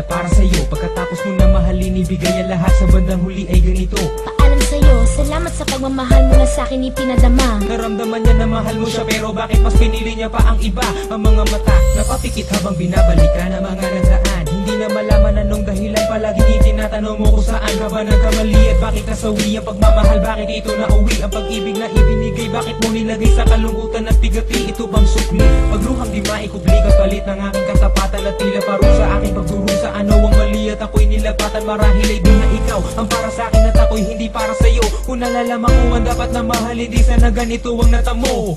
na para sa'yo. Pagkatapos mo na mahalin, ibigay ang lahat, sa bandang huli ay ganito. Paalam sa'yo, salamat sa pagmamahal mo na sa'kin ipinadama. Naramdaman niya na mahal mo siya, pero bakit mas pinili niya pa ang iba? Ang mga mata napapikit habang binabalikan ang mga nagraan. Hindi na malaman anong dahilan, palaging itinatanong mo kung saan ka ba nagkamali at bakit nasawi ang pagmamahal, bakit ito nauwi ang pag-ibig na ibinigay, bakit mo nilagay sa kalungkutan at bigati, ito bang sukli? Pagluhang di maikubli, kapalit ng aking katapatan at tila parusa, aking pagdurusa, ano ang mali at ako'y nilapatan, marahil ay di na ikaw ang para sa akin at ako'y hindi para sa'yo. Kung nalalaman ko ang dapat na mahal, hindi sana ganito ang natamo.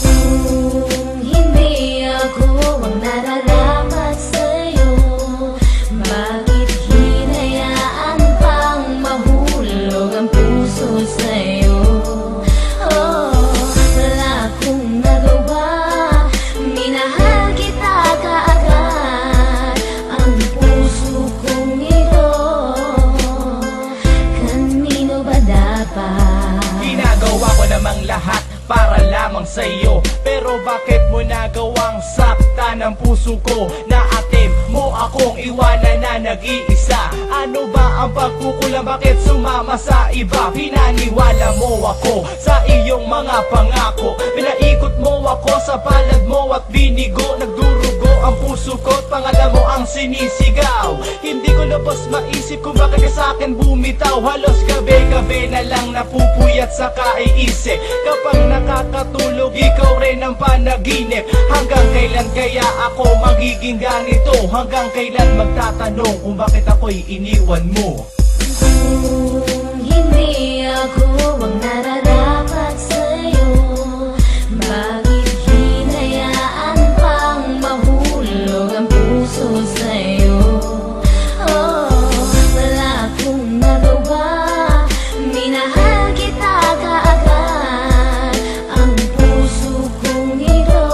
Kung hindi ako ang nararapat sa'yo, bakit hinayaan pang mahulog ang puso sa'yo? Oh, wala akong nagawa, minahal kita kaagad. Ang puso kong ito, kanino ba dapat? Ginagawa ko namang lahat para lamang sa'yo, pero bakit mo nagawang saktan ang puso ko? Naatim mo akong iwanan na nag-iisa. Ano ba ang pagkukulang? Bakit sumama sa iba? Pinaniwala mo ako sa iyong mga pangako, pinaikot mo ako sa palad mo at binigo. Nagdurugo ang puso ko at pangalan mo ang sinisigaw. Hindi ko labas maisip kung bakit ka sa'kin bumitaw. Halos gabi-gabi na lang napupuyat sa kaiisip. Kapag nakakatulog, ikaw rin ang panaginip. Hanggang kailan kaya ako magiging ganito? Hanggang kailan magtatanong kung bakit ako'y iniwan mo? Kung hindi ako ang nararapat sa'yo, bakit hinayaan pang mahulog ang puso sa'yo? Oh, wala akong nagawa, minahal kita kaagad. Ang puso kong ito,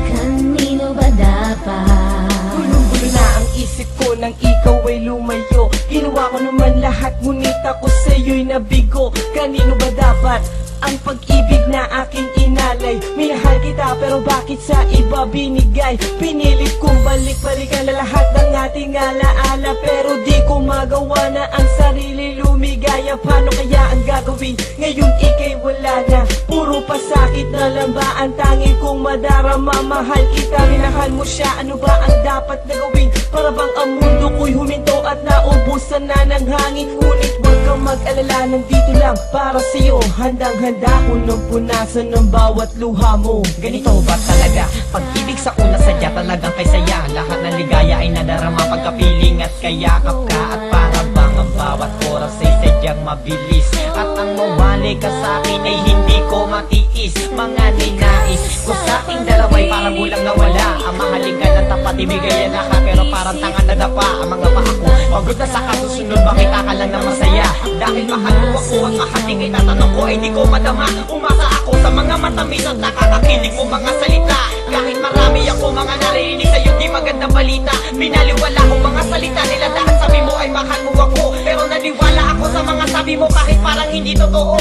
kanino ba dapat? Gulong-gulo na ang isip ko nang ikaw ay lumayo. Ginawa ko naman lahat, ngunit ako sa'yo'y nabigo. Kanino ba dapat ang pag-ibig na aking inalay? Minahal kita pero bakit sa iba binigay? Pinilit kong balik-balikan na lahat ng ating alaala, pero di ko magawa na ang sarili lumigaya. Paano kaya ang gagawin ngayon ika'y wala na? Puro pasakit na lang ba ang tanging kong madarama? Mahal kita, minahal mo siya, ano ba ang dapat na gawin? Para bang ang mundo ko'y huminto at naubusan na ng hangin. Ngunit huwag kang mag-alala, nandito lang para sa'yo. Handang-handa ko nang punasan ng bawat luha mo. Ganito ba talaga? Pag-ibig sa una sadya talagang kay saya. Lahat ng ligaya ay nadarama pagkapiling at kayakap ka. At para bang ang bawat oras ay sadyang mabilis. At ang mawali ka sa akin ay hindi ko matiis. Mga ninais ko sa ating dalaway parang bulang nawala. Ang mahalin ka ng tapat, ibigay na ka, pero parang tanga na dapa. Ang mga paa ko pagod na sa kasusunod, makita ka lang na masaya. Dahil mahal mo ako at mahating ay tatanong ko ay di ko madama. Umasa ako sa mga matamis at nakakakilig mo mga salita. Kahit marami ako mga naririnig sa'yo di magandang balita. Binaliwala ko mga salita nila dahil sabi mo ay mahal mo ako. Pero naniwala ako sa mga sabi mo kahit parang hindi totoo.